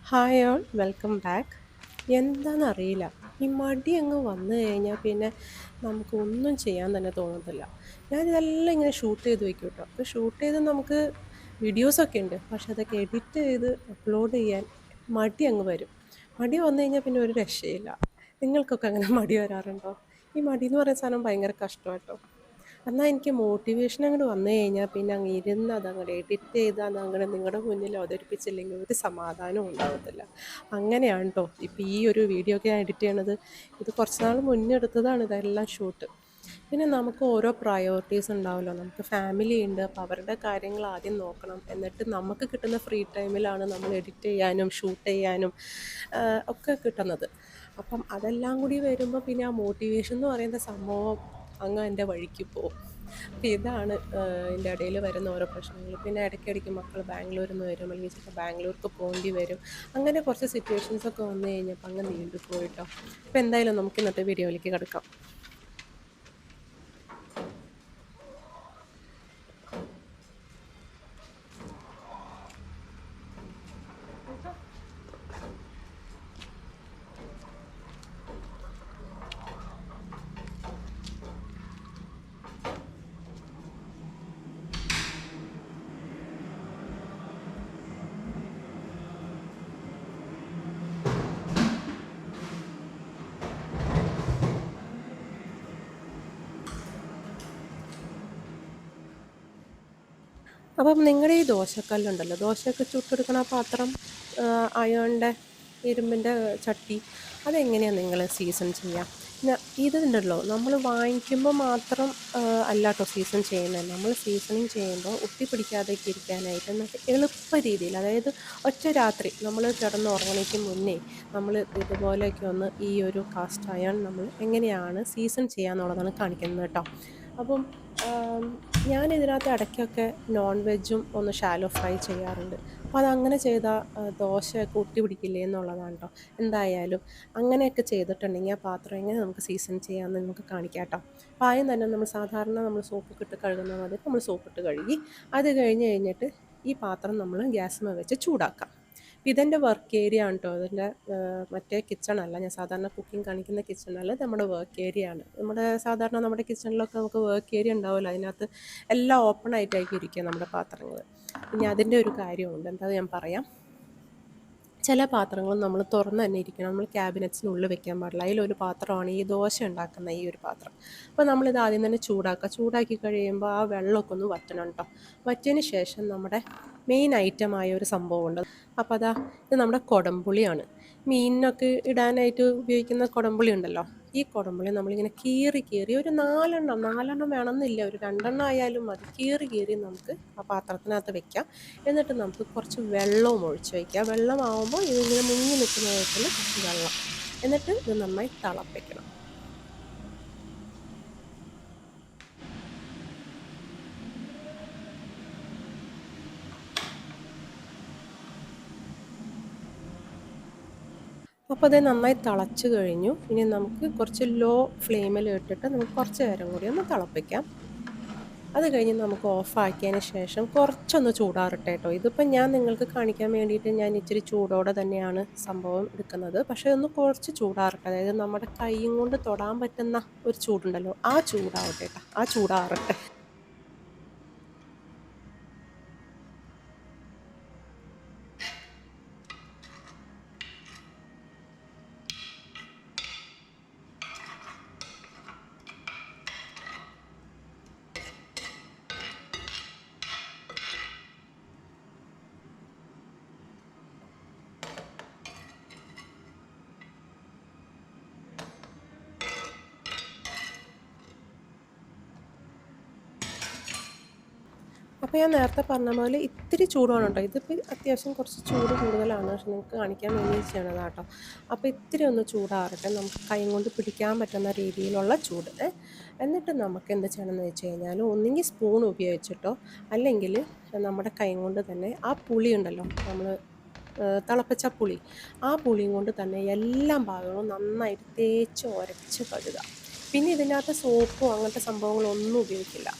Hi all welcome back. എന്താണെന്നറിയില്ല, ഈ മടി അങ്ങ് വന്നു കഴിഞ്ഞാൽ പിന്നെ നമുക്ക് ഒന്നും ചെയ്യാൻ തന്നെ തോന്നത്തില്ല. ഞാനിതെല്ലാം ഇങ്ങനെ ഷൂട്ട് ചെയ്ത് വെക്കും കേട്ടോ. അപ്പോൾ ഷൂട്ട് ചെയ്ത് നമുക്ക് വീഡിയോസൊക്കെ ഉണ്ട്, പക്ഷെ അതൊക്കെ എഡിറ്റ് ചെയ്ത് അപ്ലോഡ് ചെയ്യാൻ മടി അങ്ങ് വരും. മടി വന്നു കഴിഞ്ഞാൽ പിന്നെ ഒരു രക്ഷയില്ല. നിങ്ങൾക്കൊക്കെ അങ്ങനെ മടി വരാറുണ്ടോ? ഈ മടി എന്ന് പറയുന്ന സാധനം ഭയങ്കര കഷ്ടമാട്ടോ. എന്നാൽ എനിക്ക് മോട്ടിവേഷൻ അങ്ങോട്ട് വന്നു കഴിഞ്ഞാൽ പിന്നെ അങ്ങ് ഇരുന്ന് അതങ്ങോട്ട് എഡിറ്റ് ചെയ്ത് അതങ്ങോട്ട് നിങ്ങളുടെ മുന്നിൽ അവതരിപ്പിച്ചില്ലെങ്കിൽ ഒരു സമാധാനവും ഉണ്ടാവത്തില്ല. അങ്ങനെയാണ് കേട്ടോ ഇപ്പോൾ ഈ ഒരു വീഡിയോ ഒക്കെ ഞാൻ എഡിറ്റ് ചെയ്യണത്. ഇത് കുറച്ച് നാൾ മുന്നേ എടുത്തതാണ് ഇതെല്ലാം ഷൂട്ട്. പിന്നെ നമുക്ക് ഓരോ പ്രയോറിറ്റീസ് ഉണ്ടാവുമല്ലോ. നമുക്ക് ഫാമിലി ഉണ്ട്, അപ്പോൾ അവരുടെ കാര്യങ്ങൾ ആദ്യം നോക്കണം. എന്നിട്ട് നമുക്ക് കിട്ടുന്ന ഫ്രീ ടൈമിലാണ് നമ്മൾ എഡിറ്റ് ചെയ്യാനും ഷൂട്ട് ചെയ്യാനും ഒക്കെ കിട്ടുന്നത്. അപ്പം അതെല്ലാം കൂടി വരുമ്പോൾ പിന്നെ ആ മോട്ടിവേഷൻ എന്ന് പറയുന്ന സംഭവം അങ്ങ് എൻ്റെ വഴിക്ക് പോകും. അപ്പം ഇതാണ് ഇതിൻ്റെ ഇടയിൽ വരുന്ന ഓരോ പ്രശ്നങ്ങൾ. പിന്നെ ഇടയ്ക്കിടയ്ക്ക് മക്കൾ ബാംഗ്ലൂരിൽ നിന്ന് വരും, അല്ലെങ്കിൽ ചിലപ്പോൾ ബാംഗ്ലൂർക്ക് പോകേണ്ടി വരും. അങ്ങനെ കുറച്ച് സിറ്റുവേഷൻസ് ഒക്കെ വന്നു കഴിഞ്ഞപ്പോൾ അങ്ങ് നീണ്ടു പോയിട്ടോ. അപ്പോൾ എന്തായാലും നമുക്ക് ഇന്നത്തെ വീഡിയോയിലേക്ക് കിടക്കാം. അപ്പം നിങ്ങളുടെ ഈ ദോശക്കല്ലുണ്ടല്ലോ, ദോശയൊക്കെ ചുട്ടെടുക്കണ ആ പാത്രം, അയണിൻ്റെ ഇരുമ്പിൻ്റെ ചട്ടി, അതെങ്ങനെയാണ് നിങ്ങൾ സീസൺ ചെയ്യുക? പിന്നെ ഇതുണ്ടല്ലോ, നമ്മൾ വാങ്ങിക്കുമ്പോൾ മാത്രം അല്ല കേട്ടോ സീസൺ ചെയ്യുന്നത്. നമ്മൾ സീസണിങ് ചെയ്യുമ്പോൾ ഒട്ടി പിടിക്കാതെയൊക്കെ ഇരിക്കാനായിട്ട് നമുക്ക് എളുപ്പ രീതിയിൽ, അതായത് ഒറ്റ രാത്രി നമ്മൾ കിടന്നുറങ്ങണേക്ക് മുന്നേ നമ്മൾ ഇതുപോലെയൊക്കെ ഒന്ന് ഈ ഒരു കാസ്റ്റ് അയൺ നമ്മൾ എങ്ങനെയാണ് സീസൺ ചെയ്യുക എന്നുള്ളതാണ് കാണിക്കുന്നത് കേട്ടോ. അപ്പം ഞാൻ ഇതിനകത്ത് ഇടയ്ക്കൊക്കെ നോൺ വെജും ഒന്ന് ഷാലോ ഫ്രൈ ചെയ്യാറുണ്ട്. അപ്പോൾ അതങ്ങനെ ചെയ്താൽ ദോശയൊക്കെ ഒട്ടി പിടിക്കില്ലേ എന്നുള്ളതാണ് കേട്ടോ. എന്തായാലും അങ്ങനെയൊക്കെ ചെയ്തിട്ടുണ്ടെങ്കിൽ ആ പാത്രം എങ്ങനെ നമുക്ക് സീസൺ ചെയ്യാമെന്ന് നിങ്ങൾക്ക് കാണിക്കാം കേട്ടോ. അപ്പോൾ ആദ്യം തന്നെ നമ്മൾ സാധാരണ നമ്മൾ സോപ്പൊക്കെ ഇട്ട് കഴുകുന്ന മാതിരി നമ്മൾ സോപ്പിട്ട് കഴുകി അത് കഴിഞ്ഞിട്ട് ഈ പാത്രം നമ്മൾ ഗ്യാസിന്മേൽ വെച്ച് ചൂടാക്കാം. ഇതെൻ്റെ വർക്ക് ഏരിയ ആണ് കേട്ടോ. ഇതിൻ്റെ മറ്റേ കിച്ചണല്ല, ഞാൻ സാധാരണ കുക്കിംഗ് കാണിക്കുന്ന കിച്ചണല്ല, ഇത് നമ്മുടെ വർക്ക് ഏരിയ ആണ്. സാധാരണ നമ്മുടെ കിച്ചണിലൊക്കെ നമുക്ക് വർക്ക് ഏരിയ ഉണ്ടാവുമല്ലോ, അതിനകത്ത് എല്ലാം ഓപ്പൺ ആയിട്ടായിരിക്കും ഇരിക്കുക നമ്മുടെ പാത്രങ്ങൾ. ഇനി അതിൻ്റെ ഒരു കാര്യമുണ്ട്, എന്താ ഞാൻ പറയാം. ചില പാത്രങ്ങൾ നമ്മൾ തുറന്ന് തന്നെ ഇരിക്കണം, നമ്മൾ ക്യാബിനറ്റ്സിനുള്ളിൽ വെക്കാൻ പാടില്ല. അതിലൊരു പാത്രമാണ് ഈ ദോശ ഉണ്ടാക്കുന്ന ഈ ഒരു പാത്രം. അപ്പോൾ നമ്മളിത് ആദ്യം തന്നെ ചൂടാക്കുക. ചൂടാക്കി കഴിയുമ്പോൾ ആ വെള്ളമൊക്കെ ഒന്ന് വറ്റണം കേട്ടോ. വറ്റിയതിന് ശേഷം നമ്മുടെ മെയിൻ ഐറ്റമായ ഒരു സംഭവമുണ്ട്. അപ്പോൾ ഇത് നമ്മുടെ കുടംപുളിയാണ്. മീനിനൊക്കെ ഇടാനായിട്ട് ഉപയോഗിക്കുന്ന കുടംപുളി ഉണ്ടല്ലോ, ഈ കുടംപുളി നമ്മളിങ്ങനെ കീറി കീറി ഒരു നാലെണ്ണം വേണമെന്നില്ല, ഒരു രണ്ടെണ്ണം ആയാലും മതി. കീറി കീറി നമുക്ക് ആ പാത്രത്തിനകത്ത് വെക്കാം. എന്നിട്ട് നമുക്ക് കുറച്ച് വെള്ളവും ഒഴിച്ച് വയ്ക്കാം. വെള്ളമാവുമ്പോൾ ഇതിങ്ങനെ മുങ്ങി നിൽക്കുന്ന വിധത്തിൽ വെള്ളം, എന്നിട്ട് ഇത് നന്നായി തിളപ്പിക്കണം. അപ്പോൾ അത് നന്നായി തിളച്ച് കഴിഞ്ഞു. ഇനി നമുക്ക് കുറച്ച് ലോ ഫ്ലെയിമിൽ ഇട്ടിട്ട് നമുക്ക് കുറച്ച് നേരം കൂടി ഒന്ന് തിളപ്പിക്കാം. അത് കഴിഞ്ഞ് നമുക്ക് ഓഫാക്കിയതിന് ശേഷം കുറച്ചൊന്ന് ചൂടാറട്ടെ കേട്ടോ. ഇതിപ്പോൾ ഞാൻ നിങ്ങൾക്ക് കാണിക്കാൻ വേണ്ടിയിട്ട് ഞാൻ ഇച്ചിരി ചൂടോടെ തന്നെയാണ് സംഭവം എടുക്കുന്നത്. പക്ഷേ ഒന്ന് കുറച്ച് ചൂടാറട്ടെ, അതായത് നമ്മുടെ കൈയും കൊണ്ട് തൊടാൻ പറ്റുന്ന ഒരു ചൂടുണ്ടല്ലോ, ആ ചൂടാവട്ടെ കേട്ടോ, ആ ചൂടാറട്ടെ. അപ്പോൾ ഞാൻ നേരത്തെ പറഞ്ഞ പോലെ ഇത്തിരി ചൂടാണ് കേട്ടോ. ഇതിപ്പോൾ അത്യാവശ്യം കുറച്ച് ചൂട് കൂടുതലാണ്, പക്ഷെ നിങ്ങൾക്ക് കാണിക്കാൻ വേണ്ടി ചെയ്യണതാണ് കേട്ടോ. അപ്പോൾ ഇത്തിരി ഒന്ന് ചൂടാറട്ടെ, നമുക്ക് കൈ കൊണ്ട് പിടിക്കാൻ പറ്റുന്ന രീതിയിലുള്ള ചൂട്. എന്നിട്ട് നമുക്ക് എന്ത് ചെയ്യണമെന്ന് വെച്ച് കഴിഞ്ഞാൽ, ഒന്നുകിൽ സ്പൂൺ ഉപയോഗിച്ചിട്ടോ അല്ലെങ്കിൽ നമ്മുടെ കൈ കൊണ്ട് തന്നെ ആ പുളി ഉണ്ടല്ലോ, നമ്മൾ തിളപ്പിച്ച പുളി, ആ പുളിയും കൊണ്ട് തന്നെ എല്ലാ ഭാഗങ്ങളും നന്നായിട്ട് തേച്ച് ഉരച്ച് കഴുകുക. പിന്നെ ഇതിനകത്ത് സോപ്പോ അങ്ങനത്തെ സംഭവങ്ങളൊന്നും ഉപയോഗിക്കില്ല.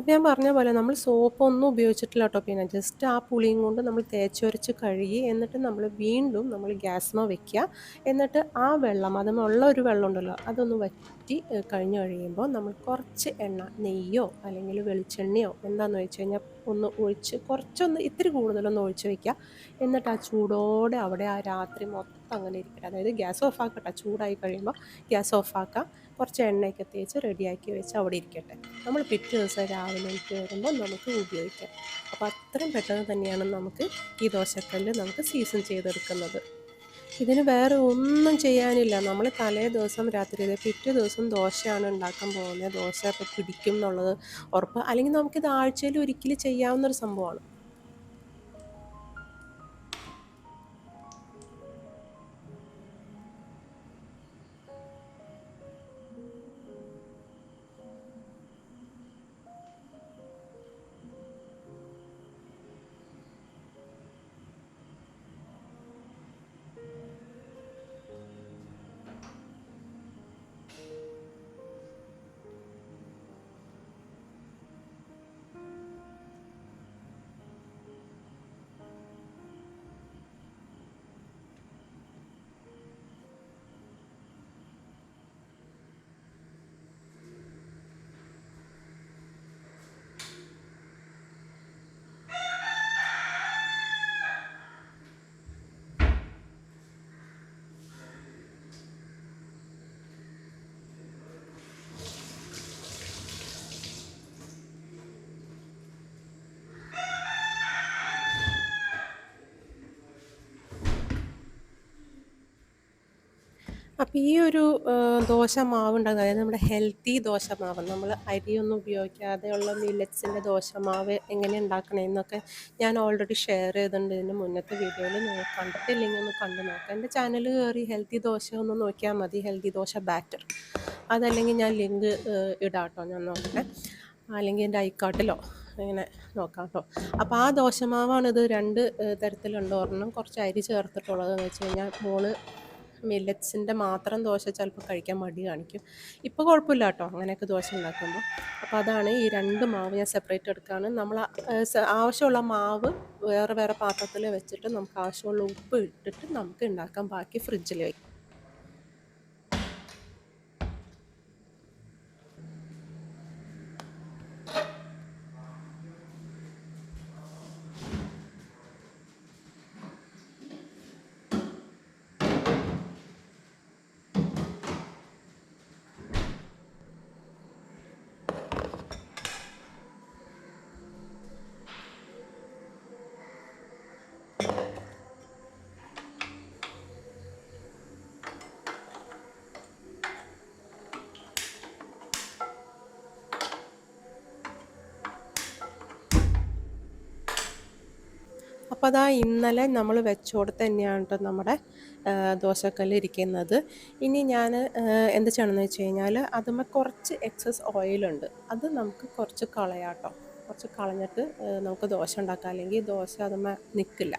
അപ്പോൾ ഞാൻ പറഞ്ഞ പോലെ നമ്മൾ സോപ്പൊന്നും ഉപയോഗിച്ചിട്ടില്ല കേട്ടോ. പിന്നെ ജസ്റ്റ് ആ പുളിയും കൊണ്ട് നമ്മൾ തേച്ചൊരച്ച് കഴുകി എന്നിട്ട് നമ്മൾ വീണ്ടും നമ്മൾ ഗ്യാസ്മ വെക്കുക. എന്നിട്ട് ആ വെള്ളം അതുമുള്ള ഒരു വെള്ളം ഉണ്ടല്ലോ അതൊന്ന് വറ്റി കഴിഞ്ഞ് കഴിയുമ്പോൾ നമ്മൾ കുറച്ച് എണ്ണ നെയ്യോ അല്ലെങ്കിൽ വെളിച്ചെണ്ണയോ എന്താണെന്ന് വെച്ച് കഴിഞ്ഞാൽ ഒന്ന് ഒഴിച്ച് കുറച്ചൊന്ന് ഇത്തിരി കൂടുതലൊന്ന് ഒഴിച്ച് വയ്ക്കുക. എന്നിട്ട് ആ ചൂടോടെ അവിടെ ആ രാത്രി മൊത്തം അങ്ങനെ ഇരിക്കട്ടെ. അതായത് ഗ്യാസ് ഓഫ് ആക്കട്ടെ, ചൂടായി കഴിയുമ്പോൾ ഗ്യാസ് ഓഫ് ആക്കുക. കുറച്ച് എണ്ണയൊക്കെ തേച്ച് റെഡിയാക്കി വെച്ച് അവിടെ ഇരിക്കട്ടെ. നമ്മൾ പിറ്റേ ദിവസം രാവിലെ എണീറ്റ് വരുമ്പോൾ നമുക്ക് ഉപയോഗിക്കാം. അപ്പോൾ അത്രയും പെട്ടെന്ന് തന്നെയാണ് നമുക്ക് ഈ ദോശക്കല്ല് നമുക്ക് സീസൺ ചെയ്തെടുക്കുന്നത്. ഇതിന് വേറെ ഒന്നും ചെയ്യാനില്ല. നമ്മൾ തലേ ദിവസം രാത്രി പിറ്റേ ദിവസം ദോശയാണ് ഉണ്ടാക്കാൻ പോകുന്നത്. ദോശ ഇപ്പോൾ പിടിക്കും എന്നുള്ളത് ഉറപ്പ്. അല്ലെങ്കിൽ നമുക്കിത് ആഴ്ചയിൽ ഒരിക്കൽ ചെയ്യാവുന്നൊരു സംഭവമാണ്. അപ്പോൾ ഈ ഒരു ദോശ മാവുണ്ടാകുന്നത്, അതായത് നമ്മുടെ ഹെൽത്തി ദോശ മാവ്, നമ്മൾ അരിയൊന്നും ഉപയോഗിക്കാതെയുള്ള മില്ലറ്റ്സിൻ്റെ ദോശ മാവ് എങ്ങനെ ഉണ്ടാക്കണമെന്നൊക്കെ ഞാൻ ഓൾറെഡി ഷെയർ ചെയ്തിട്ടുണ്ട് ഇതിൻ്റെ മുന്നത്തെ വീഡിയോയിൽ. നിങ്ങൾ കണ്ടിട്ടില്ലെങ്കിൽ ഒന്ന് കണ്ടു നോക്കാം. എൻ്റെ ചാനൽ കയറി ഹെൽത്തി ദോശ ഒന്ന് നോക്കിയാൽ മതി, ഹെൽത്തി ദോശ ബാറ്റർ. അതല്ലെങ്കിൽ ഞാൻ ലിങ്ക് ഇടാം കേട്ടോ, ഞാൻ നോക്കട്ടെ. അല്ലെങ്കിൽ എൻ്റെ ഐക്കാട്ടിലോ ഇങ്ങനെ നോക്കാം കേട്ടോ. അപ്പോൾ ആ ദോശമാവാണിത്. രണ്ട് തരത്തിലുണ്ട്. ഒരെണ്ണം കുറച്ച് അരി ചേർത്തിട്ടുള്ളതെന്ന് വെച്ച് കഴിഞ്ഞാൽ മോള് മില്ലറ്റ്സിൻ്റെ മാത്രം ദോശ ചിലപ്പോൾ കഴിക്കാൻ മടി കാണിക്കും. ഇപ്പോൾ കുഴപ്പമില്ല കേട്ടോ അങ്ങനെയൊക്കെ ദോശ ഉണ്ടാക്കുമ്പോൾ. അപ്പോൾ അതാണ് ഈ രണ്ട് മാവ് ഞാൻ സെപ്പറേറ്റ് എടുക്കുകയാണ്. നമ്മൾ ആവശ്യമുള്ള മാവ് വേറെ വേറെ പാത്രത്തിൽ വെച്ചിട്ട് നമുക്ക് ആവശ്യമുള്ള ഉപ്പ് ഇട്ടിട്ട് നമുക്ക് ഉണ്ടാക്കാം. ബാക്കി ഫ്രിഡ്ജിൽ വയ്ക്കും. അപ്പോൾ അതാ ഇന്നലെ നമ്മൾ വെച്ചോടത്ത് തന്നെയാണ് കേട്ടോ നമ്മുടെ ദോശക്കല്ല് ഇരിക്കുന്നത്. ഇനി ഞാൻ എന്ത് ചെയ്യണമെന്ന് വെച്ച് കഴിഞ്ഞാൽ അതുമ്മേ കുറച്ച് എക്സസ് ഓയിലുണ്ട്, അത് നമുക്ക് കുറച്ച് കളയാം കേട്ടോ. കുറച്ച് കളഞ്ഞിട്ട് നമുക്ക് ദോശ ഉണ്ടാക്കാം, അല്ലെങ്കിൽ ദോശ അതുമ്മേ നിൽക്കില്ല.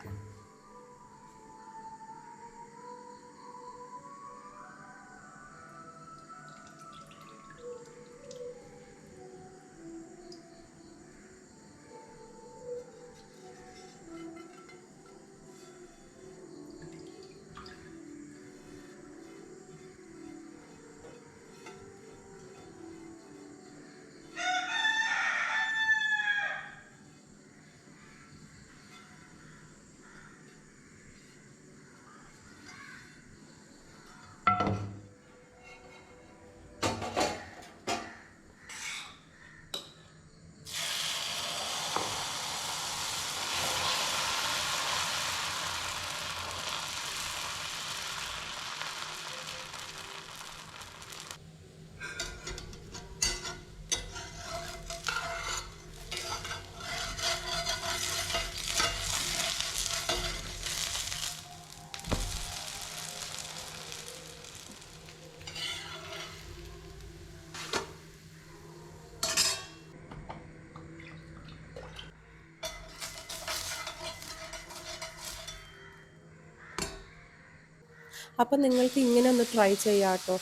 അപ്പം നിങ്ങൾക്ക് ഇങ്ങനെ ഒന്ന് ട്രൈ ചെയ്യാം കേട്ടോ.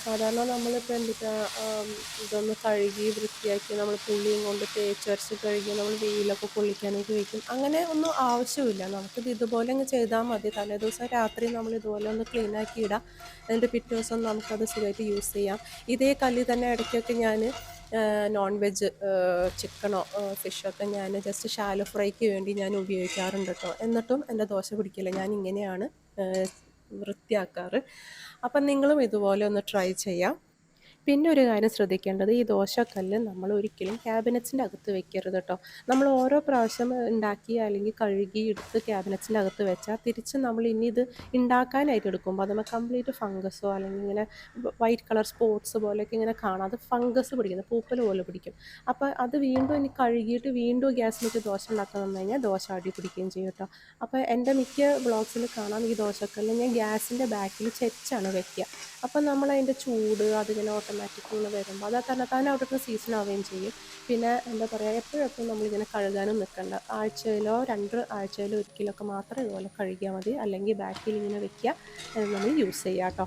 സാധാരണ നമ്മളിപ്പോൾ എന്തിട്ടാ ഇതൊന്ന് കഴുകി വൃത്തിയാക്കി നമ്മൾ പുളിയും കൊണ്ട് തേച്ചരച്ച് കഴുകി നമ്മൾ വെയിലൊക്കെ കൊള്ളിക്കാനായിട്ട് വയ്ക്കും. അങ്ങനെ ഒന്നും ആവശ്യമില്ല. നമുക്കിത് ഇതുപോലെ അങ്ങ് ചെയ്താൽ മതി. തലേദിവസം രാത്രി നമ്മൾ ഇതുപോലെ ഒന്ന് ക്ലീനാക്കി ഇടാം. എന്നിട്ട് പിറ്റേ ദിവസം നമുക്കത് സുഖമായിട്ട് യൂസ് ചെയ്യാം. ഇതേ കല്ലിൽ തന്നെ ഇടയ്ക്കൊക്കെ ഞാൻ നോൺ വെജ് ചിക്കനോ ഫിഷൊക്കെ ഞാൻ ജസ്റ്റ് ഷാലോ ഫ്രൈക്ക് വേണ്ടി ഞാൻ ഉപയോഗിക്കാറുണ്ട് കേട്ടോ. എന്നിട്ടും എൻ്റെ ദോശ പിടിക്കില്ല. ഞാൻ ഇങ്ങനെയാണ് വൃത്തിയാക്കാറ്. അപ്പം നിങ്ങളും ഇതുപോലെ ഒന്ന് ട്രൈ ചെയ്യാം. പിന്നെ ഒരു കാര്യം ശ്രദ്ധിക്കേണ്ടത്, ഈ ദോശക്കല്ല് നമ്മൾ ഒരിക്കലും ക്യാബിനറ്റ്സിൻ്റെ അകത്ത് വെക്കരുത് കേട്ടോ. നമ്മൾ ഓരോ പ്രാവശ്യം ഉണ്ടാക്കി അല്ലെങ്കിൽ കഴുകി എടുത്ത് ക്യാബിനറ്റ്സിൻ്റെ അകത്ത് വെച്ചാൽ തിരിച്ച് നമ്മൾ ഇനി ഇത് ഉണ്ടാക്കാനായിട്ട് എടുക്കുമ്പോൾ അതുമ്പോൾ കംപ്ലീറ്റ് ഫംഗസോ അല്ലെങ്കിൽ ഇങ്ങനെ വൈറ്റ് കളർ സ്പോട്ട്സ് പോലെയൊക്കെ ഇങ്ങനെ കാണാം. അത് ഫംഗസ് പിടിക്കുന്നത്, പൂപ്പൽ പോലെ പിടിക്കും. അപ്പോൾ അത് വീണ്ടും ഇനി കഴുകിയിട്ട് വീണ്ടും ഗ്യാസിലേക്ക് ദോശ ഉണ്ടാക്കാൻ വന്നു കഴിഞ്ഞാൽ ദോശ അടി പിടിക്കുകയും ചെയ്യും കേട്ടോ. അപ്പോൾ എൻ്റെ മിക്ക വ്ളോഗ്സിൽ കാണാം ഈ ദോശക്കല്ല് ഞാൻ ഗ്യാസിൻ്റെ ബാക്കിൽ ചെച്ചാണ് വെക്കുക. അപ്പം നമ്മളതിൻ്റെ ചൂട് അതിങ്ങനെ ഓട്ടോമാറ്റിക്കിങ്ങനെ വരുമ്പോൾ അത് തന്നെത്താനെ അവിടുത്തെ സീസൺ ആവുകയും ചെയ്യും. പിന്നെ എന്താ പറയുക, എപ്പോഴും നമ്മളിങ്ങനെ കഴുകാനും നിൽക്കണ്ട. ആഴ്ചയിലോ 2 ആഴ്ചയിലോ ഒരിക്കലൊക്കെ മാത്രം ഇതുപോലെ കഴുകിയാൽ മതി. അല്ലെങ്കിൽ ബാക്കിൽ ഇങ്ങനെ വെക്കുക, നമ്മൾ യൂസ് ചെയ്യാം കേട്ടോ.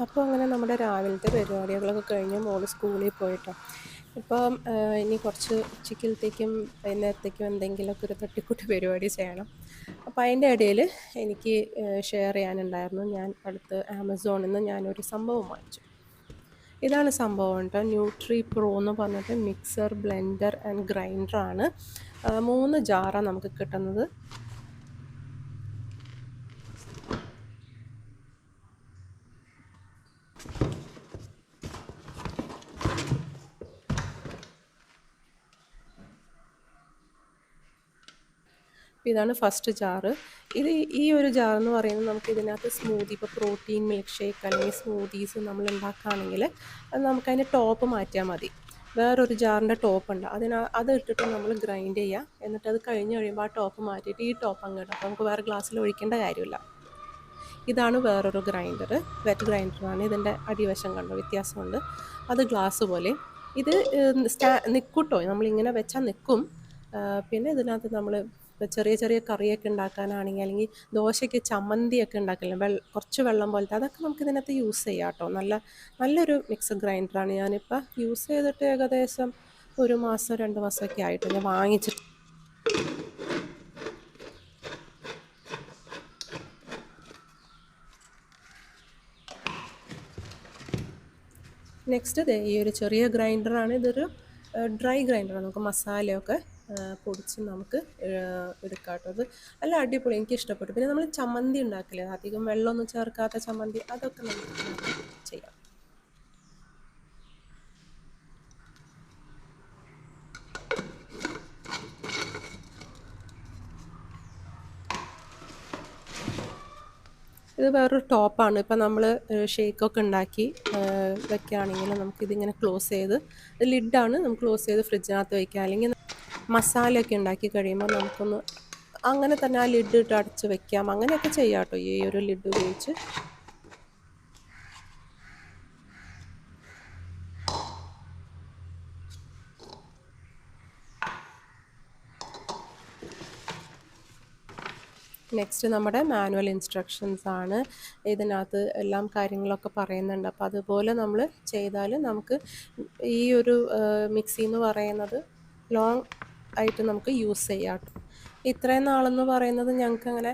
അപ്പോൾ അങ്ങനെ നമ്മുടെ രാവിലത്തെ പരിപാടികളൊക്കെ കഴിഞ്ഞ് മോള് സ്കൂളിൽ പോയിട്ടോ. ഇപ്പം ഇനി കുറച്ച് ഉച്ചക്കലത്തേക്കും വൈകുന്നേരത്തേക്കും എന്തെങ്കിലുമൊക്കെ ഒരു തട്ടിക്കൂട്ട് പരിപാടി ചെയ്യണം. അപ്പോൾ അതിൻ്റെ ഇടയിൽ എനിക്ക് ഷെയർ ചെയ്യാനുണ്ടായിരുന്നു, ഞാൻ അടുത്ത് ആമസോണിൽ നിന്ന് ഞാനൊരു സംഭവം വാങ്ങിച്ചു. ഇതാണ് സംഭവം കേട്ടോ. ന്യൂട്രി പ്രോ എന്ന് പറഞ്ഞിട്ട് മിക്സർ, ബ്ലെൻഡർ ആൻഡ് ഗ്രൈൻഡറാണ്. 3 ജാറാണ് നമുക്ക് കിട്ടുന്നത്. ഇതാണ് ഫസ്റ്റ് ജാറ്. ഈ ഒരു ജാറെന്ന് പറയുന്നത് നമുക്ക് ഇതിനകത്ത് സ്മൂത്തി, ഇപ്പോൾ പ്രോട്ടീൻ മിൽക്ക് ഷേക്ക് അല്ലെങ്കിൽ സ്മൂത്തീസ് നമ്മൾ ഉണ്ടാക്കുകയാണെങ്കിൽ അത് നമുക്കതിൻ്റെ ടോപ്പ് മാറ്റിയാൽ മതി. വേറൊരു ജാറിൻ്റെ ടോപ്പുണ്ട്, അത് ഇട്ടിട്ട് നമ്മൾ ഗ്രൈൻഡ് ചെയ്യുക. എന്നിട്ട് അത് കഴിഞ്ഞ് കഴിയുമ്പോൾ ആ ടോപ്പ് മാറ്റിയിട്ട് ഈ ടോപ്പ് അങ്ങ് ഇടാം. അപ്പോൾ നമുക്ക് വേറെ ഗ്ലാസ്സിൽ ഒഴിക്കേണ്ട കാര്യമില്ല. ഇതാണ് വേറൊരു ഗ്രൈൻഡർ, വെറ്റ് ഗ്രൈൻഡറാണ്. ഇതിൻ്റെ അടിവശം കണ്ടോ വ്യത്യാസമുണ്ട്, അത് ഗ്ലാസ് പോലെ. ഇത് നിൽക്കൂട്ടോ, നമ്മളിങ്ങനെ വെച്ചാൽ നിൽക്കും. പിന്നെ ഇതിനകത്ത് നമ്മൾ ചെറിയ ചെറിയ കറിയൊക്കെ ഉണ്ടാക്കാനാണെങ്കിൽ അല്ലെങ്കിൽ ദോശയ്ക്ക് ചമ്മന്തിയൊക്കെ ഉണ്ടാക്കില്ല, കുറച്ച് വെള്ളം പോലത്തെ, അതൊക്കെ നമുക്ക് ഇതിനകത്ത് യൂസ് ചെയ്യാം കേട്ടോ. നല്ലൊരു മിക്സർ ഗ്രൈൻഡറാണ്. ഞാനിപ്പോൾ യൂസ് ചെയ്തിട്ട് ഏകദേശം 1 മാസം 2 മാസമൊക്കെ ആയിട്ട് ഞാൻ വാങ്ങിച്ചിട്ട്. നെക്സ്റ്റ് ഈ ഒരു ചെറിയ ഗ്രൈൻഡറാണ്. ഇതൊരു ഡ്രൈ ഗ്രൈൻഡറാണ്. നമുക്ക് മസാലയൊക്കെ പൊടിച്ച് നമുക്ക് എടുക്കാം കേട്ടോ. അത് നല്ല അടിപൊളി, എനിക്ക് ഇഷ്ടപ്പെട്ടു. പിന്നെ നമ്മൾ ചമ്മന്തി ഉണ്ടാക്കില്ലേ, അധികം വെള്ളമൊന്നും ചേർക്കാത്ത ചമ്മന്തി, അതൊക്കെ നമുക്ക് ചെയ്യാം. ഇത് വേറൊരു ടോപ്പാണ്. ഇപ്പം നമ്മൾ ഷേക്കൊക്കെ ഉണ്ടാക്കി വെക്കുകയാണെങ്കിൽ നമുക്കിതിങ്ങനെ ക്ലോസ് ചെയ്ത്, ലിഡാണ്, നമുക്ക് ക്ലോസ് ചെയ്ത് ഫ്രിഡ്ജിനകത്ത് വയ്ക്കുക. അല്ലെങ്കിൽ മസാലയൊക്കെ ഉണ്ടാക്കി കഴിയുമ്പോൾ നമുക്കൊന്ന് അങ്ങനെ തന്നെ ആ ലിഡ് ഇട്ട് അടച്ച് വെക്കാം. അങ്ങനെയൊക്കെ ചെയ്യാം കേട്ടോ ഈ ഒരു ലിഡ് ഉപയോഗിച്ച്. നെക്സ്റ്റ് നമ്മുടെ മാനുവൽ ഇൻസ്ട്രക്ഷൻസ് ആണ്. ഇതിനകത്ത് എല്ലാം കാര്യങ്ങളൊക്കെ പറയുന്നുണ്ട്. അപ്പോൾ അതുപോലെ നമ്മൾ ചെയ്താൽ നമുക്ക് ഈ ഒരു മിക്സി എന്ന് പറയുന്നത് ലോങ് ആയിട്ട് നമുക്ക് യൂസ് ചെയ്യാം. ഇത്രയും നാളെന്ന് പറയുന്നത് ഞങ്ങൾക്കങ്ങനെ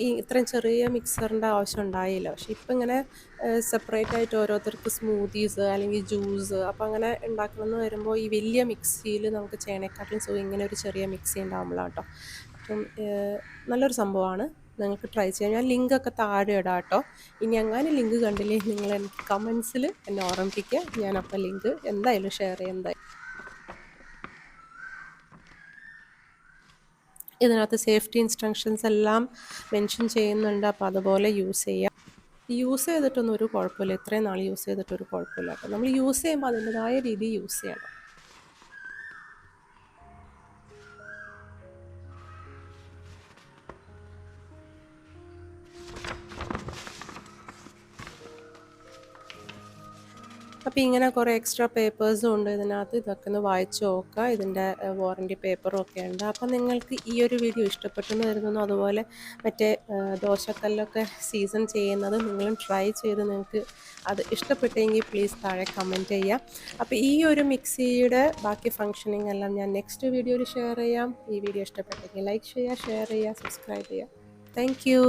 ഈ ഇത്രയും ചെറിയ മിക്സറിൻ്റെ ആവശ്യം ഉണ്ടായില്ല. പക്ഷേ ഇപ്പം ഇങ്ങനെ സെപ്പറേറ്റ് ആയിട്ട് ഓരോരുത്തർക്ക് സ്മൂത്തീസ് അല്ലെങ്കിൽ ജ്യൂസ് അപ്പോൾ അങ്ങനെ ഉണ്ടാക്കണമെന്ന് വരുമ്പോൾ ഈ വലിയ മിക്സിയിൽ നമുക്ക് ചെയ്യണേക്കാട്ടിലും സുഖം ഇങ്ങനെ ഒരു ചെറിയ മിക്സി ഉണ്ടാകുമ്പോഴാണ് കേട്ടോ. അപ്പം നല്ലൊരു സംഭവമാണ്, നിങ്ങൾക്ക് ട്രൈ ചെയ്യാം. ഞാൻ ലിങ്കൊക്കെ താഴെ ഇടാം കേട്ടോ. ഇനി എങ്ങാനും ലിങ്ക് കണ്ടില്ലേ നിങ്ങൾ എനിക്ക് കമൻസിൽ എന്നെ ഓർമ്മിപ്പിക്കുക. ഞാനപ്പോൾ ലിങ്ക് എന്തായാലും ഷെയർ ചെയ്യാം. ഇതിനകത്ത് സേഫ്റ്റി ഇൻസ്ട്രക്ഷൻസ് എല്ലാം മെൻഷൻ ചെയ്യുന്നുണ്ട്. അപ്പോൾ അതുപോലെ യൂസ് ചെയ്യാം. യൂസ് ചെയ്തിട്ടൊന്നും ഒരു കുഴപ്പമില്ല. ഇത്രയും നാൾ യൂസ് ചെയ്തിട്ടൊരു കുഴപ്പമില്ല കേട്ടോ. നമ്മൾ യൂസ് ചെയ്യുമ്പോൾ അതിൻ്റെതായ രീതിയിൽ യൂസ് ചെയ്യണം. അപ്പോൾ ഇങ്ങനെ കുറേ എക്സ്ട്രാ പേപ്പേഴ്സും ഉണ്ട് ഇതിനകത്ത്. ഇതൊക്കെ ഒന്ന് വായിച്ച് നോക്കുക. ഇതിൻ്റെ വാറൻറ്റി പേപ്പറും ഒക്കെ ഉണ്ട്. അപ്പം നിങ്ങൾക്ക് ഈ ഒരു വീഡിയോ ഇഷ്ടപ്പെട്ടെന്ന് കരുതുന്നു. അതുപോലെ മറ്റേ ദോശക്കല്ലൊക്കെ സീസൺ ചെയ്യുന്നത് നിങ്ങളും ട്രൈ ചെയ്ത് നിങ്ങൾക്ക് അത് ഇഷ്ടപ്പെട്ടെങ്കിൽ പ്ലീസ് താഴെ കമൻറ്റ് ചെയ്യാം. അപ്പോൾ ഈ ഒരു മിക്സിയുടെ ബാക്കി ഫങ്ഷനിങ് എല്ലാം ഞാൻ നെക്സ്റ്റ് വീഡിയോയിൽ ഷെയർ ചെയ്യാം. ഈ വീഡിയോ ഇഷ്ടപ്പെട്ടെങ്കിൽ ലൈക്ക് ചെയ്യുക, ഷെയർ ചെയ്യുക, സബ്സ്ക്രൈബ് ചെയ്യുക. Thank you.